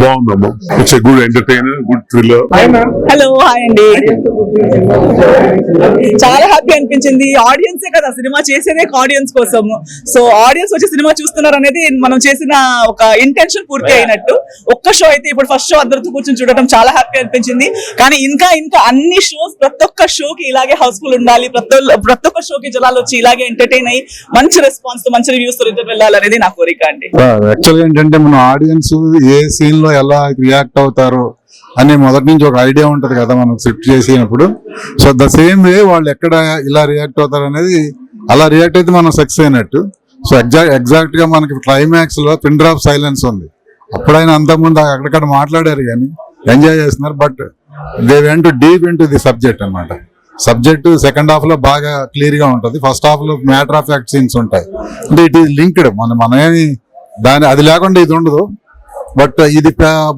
బాగుందమ్మా. It's a good entertainer, good thriller. Hello, hi అండి. చాలా హ్యాపీ అనిపించింది. ఆడియన్సే కదా సినిమా చేసేదే ఆడియన్స్ కోసం. సో ఆడియన్స్ వచ్చి సినిమా చూస్తున్నారు అనేది మనం చేసిన ఒక ఇంటెన్షన్ పూర్తి అయినట్టు. ఒక్క షో అయితే ఇప్పుడు ఫస్ట్ షో అందరితో కూర్చొని చూడటం చాలా హ్యాపీ అనిపించింది. కానీ ఇంకా అన్ని షోస్ ప్రతి ఒక్క షోకి ఇలాగే హౌస్ఫుల్ ఉండాలి, ప్రతి ఒక్క షోకి జనాలు వచ్చి ఇలాగే ఎంటర్టైన్ అయ్యి మంచి రెస్పాన్స్ తో మంచి రివ్యూస్ తో రిటర్న్ వెళ్ళాలనేది నా కోరిక అండి. యాక్చువల్గా ఏంటంటే మన ఆడియన్స్ ఏ సీన్ లో ఎలా రియాక్ట్ అవుతారు అని మొదటి నుంచి ఒక ఐడియా ఉంటది కదా మనం సెట్ చేసినప్పుడు. సో ద సేమ్ వే వాళ్ళు ఎక్కడ ఇలా రియాక్ట్ అవుతారు అనేది, అలా రియాక్ట్ అయితే మనం సక్సెస్ అయినట్టు. సో ఎగ్జాక్ట్ గా మనకి క్లైమాక్స్ లో పిన్ డ్రాప్ సైలెన్స్ ఉంది. అప్పుడైనా అంతకుముందు అక్కడక్కడ మాట్లాడారు కానీ ఎంజాయ్ చేస్తున్నారు. But they went deep in to the subject అనమాట. సబ్జెక్ట్ సెకండ్ హాఫ్ లో బాగా క్లియర్ గా ఉంటది. ఫస్ట్ హాఫ్ లో మ్యాటర్ ఆఫ్ ఫ్యాక్ట్ సీన్స్ ఉంటాయి. అంటే ఇట్ ఈస్ లింక్డ్. మనమేమి అది లేకుండా ఇది ఉండదు. బట్ ఇది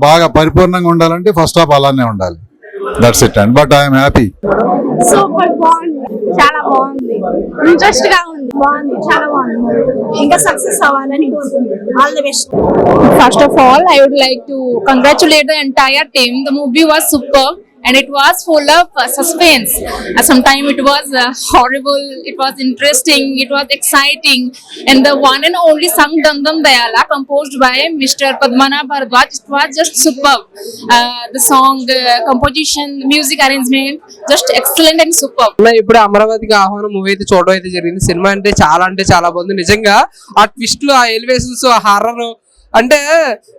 బాగా పరిపూర్ణంగా ఉండాలంటే ఫస్ట్ హాఫ్ అలానే ఉండాలి. That's it and but I'm happy. Super, బాగుంది, చాలా బాగుంది, ఇంట్రెస్ట్ గా ఉంది, బాగుంది, చాలా బాగుంది. ఇంకా సక్సెస్ అవ్వాలని కోరుకుంటున్నాను. All the best. First of all, I would like to congratulate the entire team. The movie was superb and it was full of suspense. Sometimes it was horrible, it was interesting, it was exciting, and the one and only Sang Dangam Dayala, composed by Mr. Padmana Bharadwaj, it was just superb. The song composition, music arrangement, just excellent and superb. ఇప్పుడు అమరావతికి ఆహ్వానం movie అయితే చూడడం అయితే జరిగింది. Cinema అంటే చాలా బాగుంది. నిజంగా ఆ ట్విస్ట్లు, ఆ ఎలివేషన్స్, ఆ హారర్, అంటే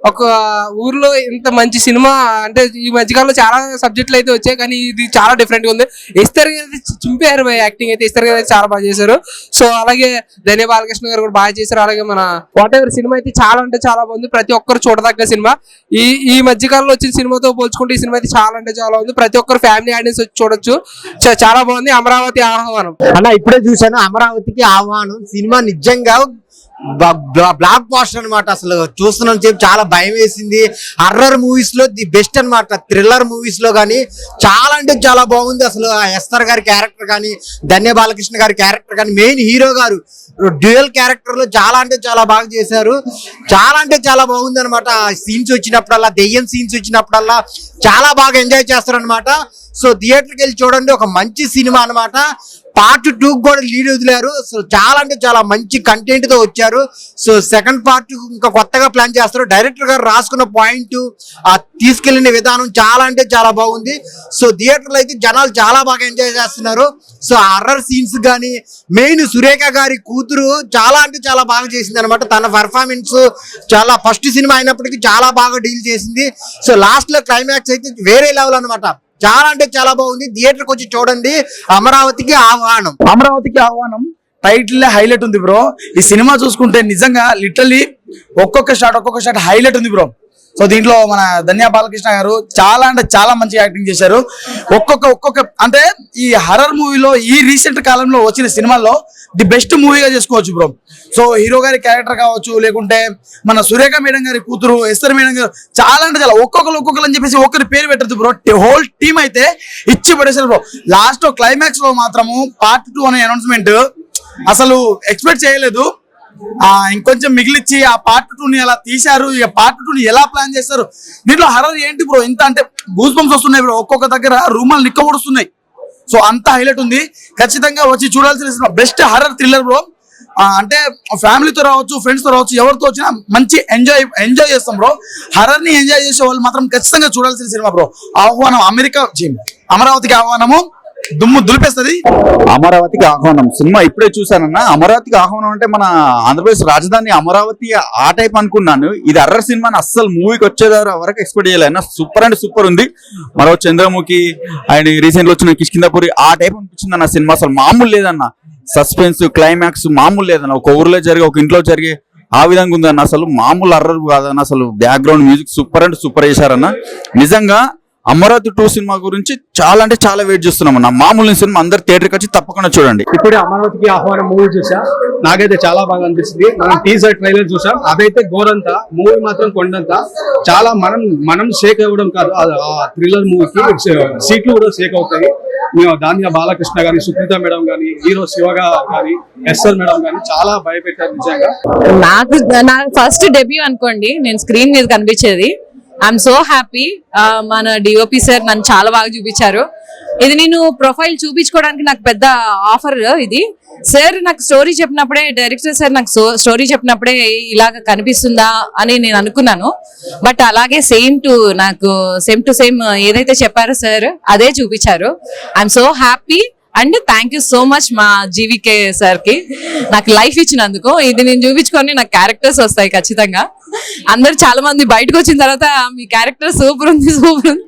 ఒక ఊర్లో ఇంత మంచి సినిమా అంటే ఈ మధ్యకాలంలో చాలా సబ్జెక్టులు అయితే వచ్చాయి, కానీ ఇది చాలా డిఫరెంట్ గా ఉంది. ఇస్తారు గారు చింపారు యాక్టింగ్ అయితే. ఇస్తారు గారు చాలా బాగా చేశారు. సో అలాగే ధన్య బాలకృష్ణ గారు కూడా బాగా చేశారు. అలాగే మన వాట్ ఎవర్ సినిమా అయితే చాలా అంటే చాలా బాగుంది. ప్రతి ఒక్కరు చూడదగ్గ సినిమా. ఈ మధ్యకాలంలో వచ్చిన సినిమాతో పోల్చుకుంటే ఈ సినిమా అయితే చాలా ఉంది. ప్రతి ఒక్కరు ఫ్యామిలీ ఆడియన్స్ వచ్చి చూడొచ్చు. చాలా బాగుంది. అమరావతి ఆహ్వానం అన్న ఇప్పుడే చూశాను. అమరావతికి ఆహ్వానం సినిమా నిజంగా బ్లాక్ బాస్టర్ అనమాట. అసలు చూస్తున్నాం చెప్పి చాలా భయం వేసింది. హర్రర్ మూవీస్ లో ది బెస్ట్ అనమాట. థ్రిల్లర్ మూవీస్ లో కానీ చాలా అంటే చాలా బాగుంది. అసలు ఎస్తర్ గారి క్యారెక్టర్ కానీ, ధన్య బాలకృష్ణ గారి క్యారెక్టర్ కానీ, మెయిన్ హీరో గారు డ్యూయల్ క్యారెక్టర్ లో చాలా అంటే చాలా బాగా చేశారు. చాలా అంటే చాలా బాగుంది అనమాట. సీన్స్ వచ్చినప్పుడల్లా, దెయ్యం సీన్స్ వచ్చినప్పుడల్లా చాలా బాగా ఎంజాయ్ చేస్తారు అనమాట. సో థియేటర్కి వెళ్ళి చూడండి, ఒక మంచి సినిమా అనమాట. పార్ట్ 2 కూడా లీడ్ వదిలారు. సో చాలా అంటే చాలా మంచి కంటెంట్ తో వచ్చారు. సో సెకండ్ పార్ట్ ఇంకా కొత్తగా ప్లాన్ చేస్తారు. డైరెక్టర్ గారు రాసుకున్న పాయింట్, ఆ తీసుకెళ్లిన విధానం చాలా అంటే చాలా బాగుంది. సో థియేటర్లో అయితే జనాలు చాలా బాగా ఎంజాయ్ చేస్తున్నారు. సో హర్రర్ సీన్స్ కానీ, మెయిన్ సురేఖ గారి కూతురు చాలా అంటే చాలా బాగా చేసింది అనమాట. తన పర్ఫార్మెన్స్ చాలా ఫస్ట్ సినిమా అయినప్పటికీ చాలా బాగా డీల్ చేసింది. సో లాస్ట్ లో క్లైమాక్స్ అయితే వేరే లెవెల్ అనమాట. చాలా అంటే చాలా బాగుంది. థియేటర్కి వచ్చి చూడండి. అమరావతికి ఆహ్వానం. అమరావతికి ఆహ్వానం టైటిల్ హైలైట్ ఉంది బ్రో. ఈ సినిమా చూసుకుంటే నిజంగా లిటరల్లీ ఒక్కొక్క షాట్ హైలైట్ ఉంది బ్రో. సో దీంట్లో మన ధన్య బాలకృష్ణ గారు చాలా అంటే చాలా మంచి యాక్టింగ్ చేశారు. ఒక్కొక్క అంటే ఈ హర్రర్ మూవీలో ఈ రీసెంట్ కాలంలో వచ్చిన సినిమాల్లో ది బెస్ట్ మూవీగా చేసుకోవచ్చు బ్రో. సో హీరో గారి క్యారెక్టర్ కావచ్చు, లేకుంటే మన సురేఖ మేడం గారి కూతురు ఎస్తర్ మేడం గారు చాలా అంటే చాలా ఒక్కొక్కరు అని చెప్పేసి ఒక్కరి పేరు పెట్టద్దు బ్రో. హోల్ టీమ్ అయితే ఇచ్చి పడేశారు బ్రో. లాస్ట్ క్లైమాక్స్ లో మాత్రము పార్ట్ 2 అనే అనౌన్స్మెంట్ అసలు ఎక్స్పెక్ట్ చేయలేదు. ఇంకొంచెం మిగిలిచ్చి ఆ పార్ట్ 2ని ఎలా తీశారు, ఇక పార్ట్ 2ని ఎలా ప్లాన్ చేస్తారు. దీంట్లో హర్రర్ ఏంటి బ్రో, ఇంత అంటే గూస్ బంప్స్ వస్తున్నాయి బ్రో. ఒక్కొక్క దగ్గర రూమాలు నిక్కబడుస్తున్నాయి. సో అంత హైలైట్ ఉంది. ఖచ్చితంగా వచ్చి చూడాల్సిన బెస్ట్ హర్రర్ థ్రిల్లర్ బ్రో. అంటే ఫ్యామిలీతో రావచ్చు, ఫ్రెండ్స్ తో రావచ్చు, ఎవరితో వచ్చినా మంచి ఎంజాయ్ చేస్తాం బ్రో. హర్రర్ ని ఎంజాయ్ చేసే వాళ్ళు మాత్రం ఖచ్చితంగా చూడాల్సిన సినిమా బ్రో. ఆహ్వానం అమరావతికి ఆహ్వానము దుమ్ము దులిపేస్తుంది. అమరావతికి ఆహ్వానం సినిమా ఇప్పుడే చూసానన్నా. అమరావతికి ఆహ్వానం అంటే మన ఆంధ్రప్రదేశ్ రాజధాని అమరావతి ఆ టైప్ అనుకున్నాను. ఇది అర్రర్ సినిమా అస్సలు మూవీకి వచ్చేదారు వరకు ఎక్స్పెక్ట్ చేయలేనా. సూపర్ అంటే సూపర్ ఉంది. మరో చంద్రముఖి అండ్ రీసెంట్ వచ్చిన కిష్కిందాపురి ఆ టైప్ అనిపించింది అన్న సినిమా. అసలు మామూలు లేదన్న. సస్పెన్స్ క్లైమాక్స్ మామూలు లేదన్న. ఒక ఊర్లో జరిగే, ఒక ఇంట్లో జరిగే ఆ విధంగా ఉందన్న. అసలు మామూలు అర్రర్ కాదన్న. అసలు బ్యాక్గ్రౌండ్ మ్యూజిక్ సూపర్ అంటే సూపర్ చేశారన్న. నిజంగా అమరావతి 2 సినిమా గురించి చాలా అంటే చాలా వెయిట్ చేస్తున్నాం అన్న. మామూలు సినిమా అందరు థియేటర్కి వచ్చి తప్పకుండా చూడండి. ఇప్పుడే అమరావతికి ఆహ్వానం మూవీ చూసా. నాకైతే చాలా బాగా అనిపిస్తుంది. మనం టీజర్ ట్రైలర్ చూసాం. అదైతే గోరంతా, మూవీ మాత్రం కొండంతా. చాలా మనం షేక్ అవ్వడం కాదు, ఆ థ్రిల్లర్ మూవీకి సీట్లు కూడా షేక్ అవుతాయి. మేము ధాన్య బాలకృష్ణ గాని, సుప్రీత మేడం గాని, హీరో శివగా గాని, ఎస్ఆర్ మేడం గాని చాలా భయపెట్టారు నిజంగా. నాకు ఫస్ట్ డెబ్యూ అనుకోండి, నేను స్క్రీన్ మీద కనిపించేది. I'm so happy. మన డిఓపి సార్ నన్ను చాలా బాగా చూపించారు. ఇది నేను ప్రొఫైల్ చూపించుకోవడానికి నాకు పెద్ద ఆఫర్ ఇది. సార్ నాకు స్టోరీ చెప్పినప్పుడే, డైరెక్టర్ సార్ నాకు స్టోరీ చెప్పినప్పుడే ఇలాగ కనిపిస్తుందా అని నేను అనుకున్నాను. బట్ అలాగే సేమ్ టు సేమ్ ఏదైతే చెప్పారో సార్ అదే చూపించారు. I'm so happy and thank you so much మా జీవికే సార్ కి నాకు లైఫ్ ఇచ్చినందుకు. ఇది నేను చూపించుకొని నాకు క్యారెక్టర్స్ వస్తాయి ఖచ్చితంగా. అందరు చాలా మంది బయటకు వచ్చిన తర్వాత మీ క్యారెక్టర్ సూపర్ ఉంది, సూపర్ ఉంది,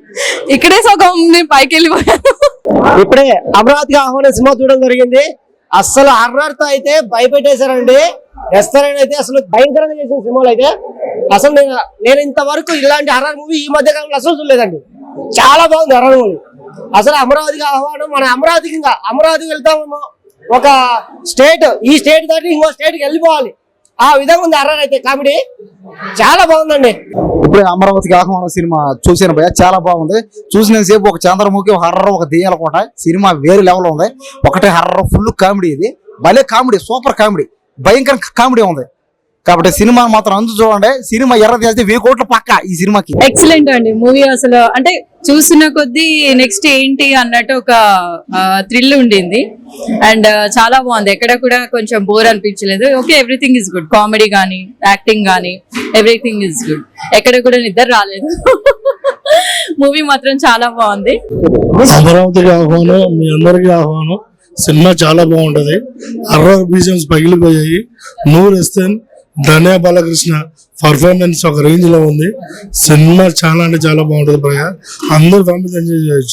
ఇక్కడే సగం నేను పైకి వెళ్ళిపోయాను. ఇప్పుడే అమరావతికి ఆహ్వానం సినిమా చూడడం జరిగింది. అస్సలు హర్రర్ తో అయితే భయపెట్టేశారండి. రెస్టారెంట్ అయితే అసలు భయంకరంగా చేసిన సినిమాలు అయితే అసలు నేను ఇంతవరకు ఇలాంటి హర్రర్ మూవీ ఈ మధ్య కాలంలో అసలు చూడలేదండి. చాలా బాగుంది హర్రర్ మూవీ. అసలు అమరావతికి ఆహ్వానం, మన అమరావతికి వెళ్తామేమో, ఒక స్టేట్, ఈ స్టేట్ దాటి ఇంకో స్టేట్ కి వెళ్ళిపోవాలి, ఆ విధంగా ఉంది హర్రర్ అయితే. కామెడీ చాలా బాగుందండి. ఇప్పుడు అమరావతికి ఆహ్వానం సినిమా చూసాను భయ్య, చాలా బాగుంది. చూసిన సేపు ఒక చంద్రముఖి, ఒక హర్రర్, ఒక దెయ్యాల కోట సినిమా వేరే లెవెల్ ఉంది. ఒకటే హర్రర్, ఫుల్ కామెడీ. ఇది భలే కామెడీ, సూపర్ కామెడీ, భయంకర కామెడీ ఉంది. కాబట్టి సినిమా మాత్రం అందు చూడండి. సినిమా ఎర్ర చేస్తే 1000 కోట్ల పక్క ఈ సినిమాకి. ఎక్సలెంట్ అండి మూవీ. అసలు అంటే చూస్తున్న కొద్దీ నెక్స్ట్ ఏంటి అన్నట్టు ఒక థ్రిల్ ఉండింది. అండ్ చాలా బాగుంది, ఎక్కడ కూడా కొంచెం బోర్ అనిపించలేదు. Okay, everything is good. Comedy కానీ, యాక్టింగ్ కానీ, ఎవ్రీథింగ్ ఇస్ గుడ్. ఎక్కడ కూడా నిద్ర రాలేదు. మూవీ మాత్రం చాలా బాగుంది. అమరావతికి ఆహ్వానం, మీ అందరికీ ఆహ్వానం. సినిమా చాలా బాగుంటది. హర్రర్ బీజమ్స్ పగిలిపోయాయి. నూర్ ఎస్తన్, ధన్య బాలకృష్ణ పర్ఫార్మెన్స్ ఒక రేంజ్ లో ఉంది. సినిమా చాలా అంటే చాలా బాగుంటది. అందరూ ఫ్యామిలీ ఎంజాయ్ చేయొచ్చు.